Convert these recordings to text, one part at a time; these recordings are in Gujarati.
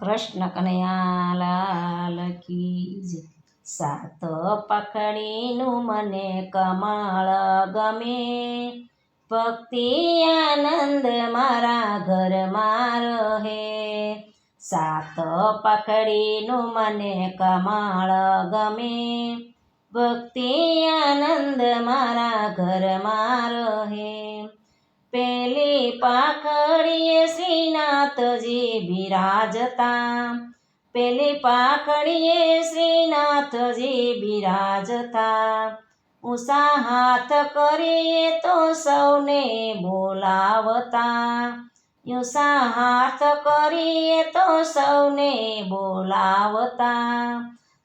કૃષ્ણ કનૈયા લાલ કી જય. સાત પકડીનું મને કમળ ગમે, ભક્તિ આનંદ મારા ઘરમાં રહે. સાત પકડીનું મને કમળ ગમે, ભક્તિ આનંદ મારા ઘરમાં રહે. પેલી પાખડીએ શ્રીનાથજી બિરાજતા, પેલી પાખડીએ શ્રીનાથજી બિરાજતા. ઊંચા હાથ કરીએ તો સૌને બોલાવતા, ઊંચા હાથ કરીએ તો સૌને બોલાવતા.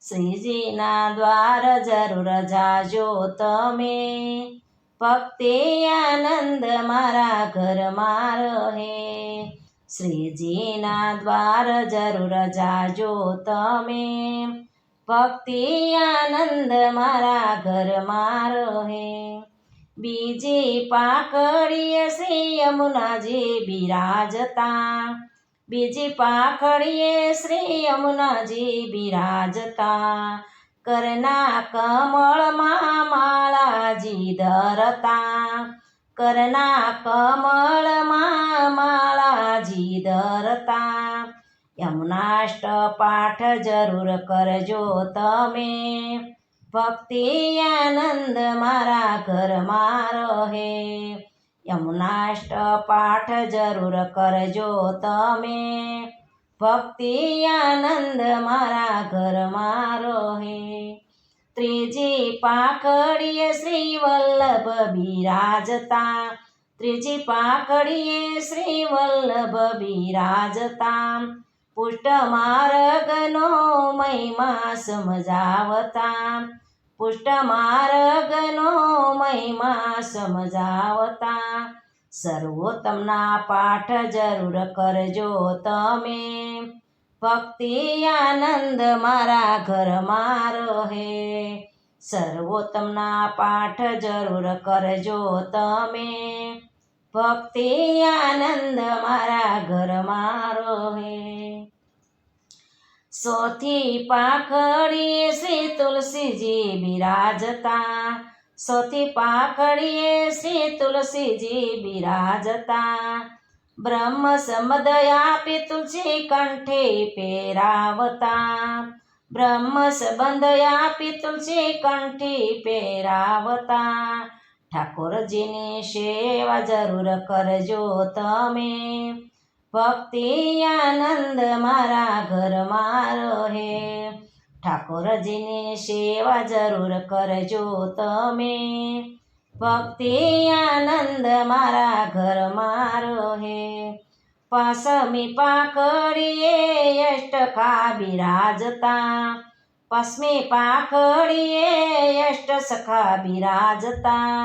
શ્રીજીના દ્વાર જરૂર જાજો તમે, ભક્તિ આનંદ મારા ઘરમાં રહે. શ્રીજીના દ્વાર જરૂર જાજો તમે, ભક્તિ આનંદ મારા ઘરમાં રહે. બીજી પાખડીએ શ્રી યમુનાજી બિરાજતા, બીજી પાખડીએ શ્રી યમુનાજી બિરાજતા. કરના કમળમાં માળાજી ધરતા, કરના કમળમાં માળાજી ધરતા. યમુનાષ્ટપાઠ જરૂર કરજો તમે, ભક્તિ આનંદ મારા ઘરમાં રહે. યમુનાષ્ટપાઠ જરૂર કરજો તમે, ભક્તિ આનંદ મારા ઘરમાં રહે. ત્રીજી પાખડીએ શ્રી વલ્લભ બિરાજતા, ત્રીજી પાખડીએ શ્રી વલ્લભ બિરાજતા. પુષ્ટ માર્ગનો મહિમા સમજાવતા, પુષ્ટ માર્ગનો મહિમા સમજાવતા. સર્વોત્તમના પાઠ જરૂર કરજો તમે, ભક્તિ આનંદ મારા ઘરમાં રહે. સર્વોત્તમના પાઠ જરૂર કરજો તમે, ભક્તિ આનંદ મારા ઘરમાં રહે. ચોથી પાખડીએ શ્રી તુલસીજી બિરાજતા, ચોથી પાખડીએ શ્રી તુલસીજી બિરાજતા. બ્રહ્મ સંબંધ આપી તુલસી કંઠે પહેરાવતા, બ્રહ્મ સંબંધ આપી તુલસી કંઠે પહેરાવતા. ઠાકોરજીની સેવા જરૂર કરજો તમે, ભક્તિ આનંદ મારા ઘરમાં રહે. ઠાકોરજીની સેવા જરૂર કરજો તમે, ભક્તિ આનંદ મારા ઘરમાં રહે. પાંચમી પાખડીએ અષ્ટકા બિરાજતા, પાંચમી પાખડીએ અષ્ટ સખા બિરાજતા.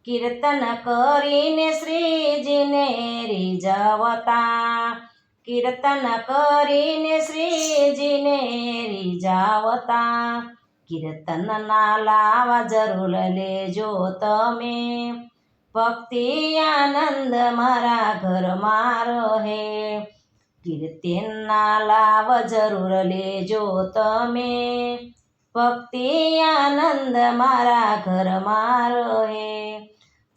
કીર્તન કરીને શ્રીજીને રીઝવતા, કીર્તન કરીને શ્રીજીને રીઝવતા. કીર્તનના લાવા જરૂર લેજો તમે, ભક્તિ આનંદ મારા ઘરમાં રહે. કીર્તનના લાવ જરૂર લેજો તમે, ભક્તિ આનંદ મારા ઘરમાં રહે.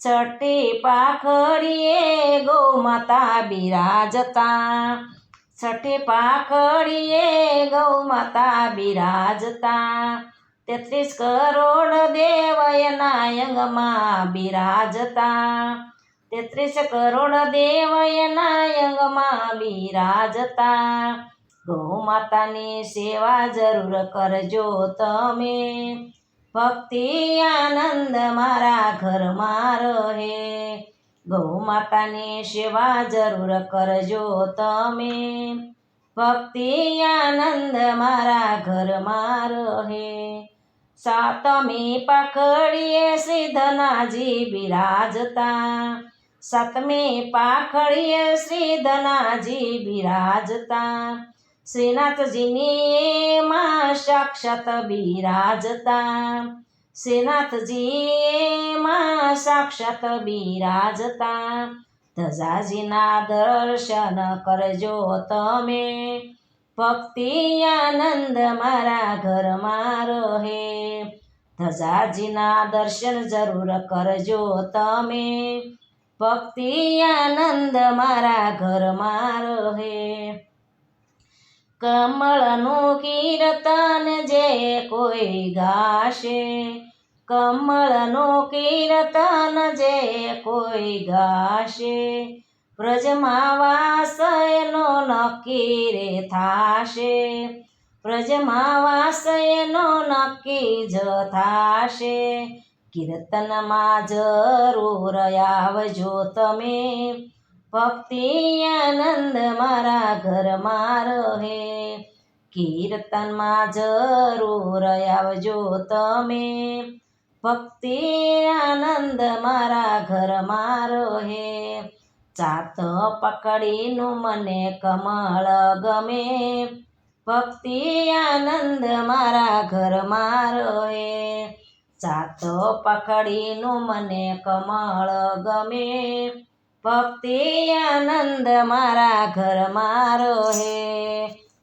છઠ્ઠી પાખડીએ ગૌ માતા બિરાજતા, છઠ્ઠી પાખડીએ ગૌ માતા બિરાજતા. 33 કરોડ દેવ એના અંગમાં બિરાજતા, 33 કરોડ દેવ એના અંગમાં બિરાજતા. ગૌ માતાની સેવા જરૂર કરજો તમે, ભક્તિ આનંદ મારા ઘરમાં રહે. ગૌ માતાની સેવા જરૂર કરજો તમે, ભક્તિ આનંદ મારા ઘરમાં રહે. સાતમી પાખડીએ શ્રી ધનાજી બિરાજતા, સાતમી પાખડીએ શ્રી ધનાજી બિરાજતા. શ્રીનાથજીની માં સાક્ષાત બિરાજતા, શ્રીનાથજી માં સાક્ષાત બિરાજતા. ધજાજીના દર્શન કરજો તમે, ભક્તિ આનંદ મારા ઘરમાં રહે. ધજાજીના દર્શન જરૂર કરજો તમે, ભક્તિ આનંદ મારા ઘરમાં રહે. કમળનું કીર્તન જે કોઈ ગાશે, કમળનું કીર્તન જે કોઈ ગાશે, વ્રજમાં વાસ એનો નક્કી રે થાશે, વ્રજમાં વાસ એનો નક્કી જ થાશે. કીર્તનમાં જરૂર આવજો તમે, ભક્તિ આનંદ મારા ઘરમાં રહે. કીર્તનમાં જરૂર આવજો તમે, ભક્તિ આનંદ મારા ઘરમાં રહે. ચાત પકડીનું મને કમળ ગમે, ભક્તિ આનંદ મારા ઘરમાં રહે. ચાત પકડીનું મને કમળ ગમે, ભક્તિ આનંદ મારા ઘરમાં રહે.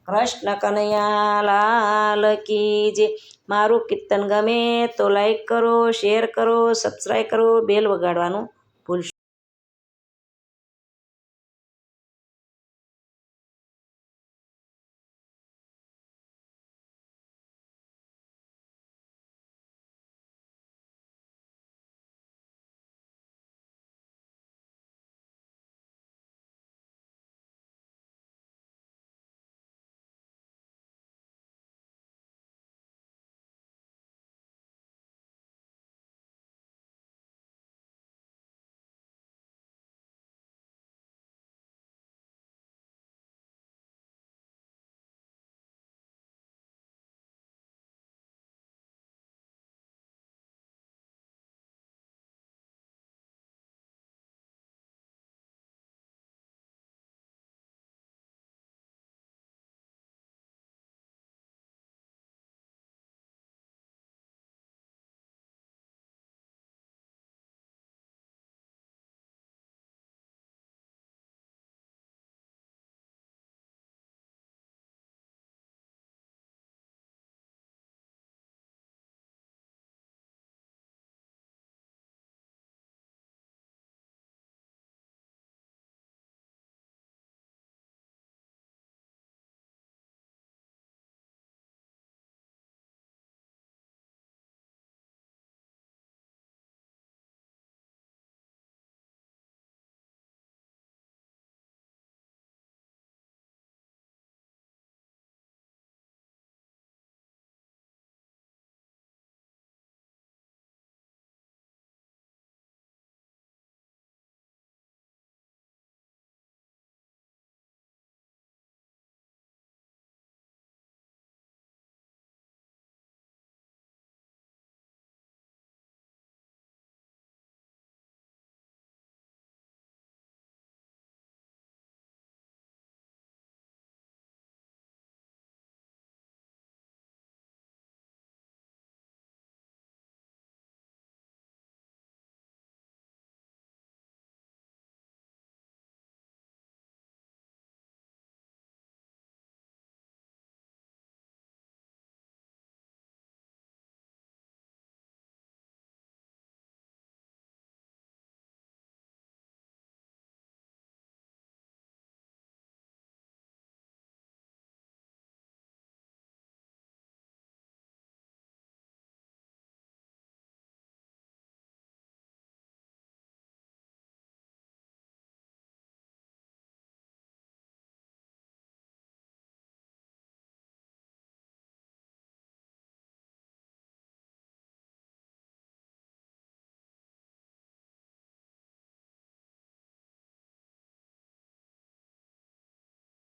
કૃષ્ણ કનૈયા લાલ કી જય. મારું કીર્તન ગમે તો લાઈક કરો, શેર કરો, સબસ્ક્રાઈબ કરો, બેલ વગાડવાનું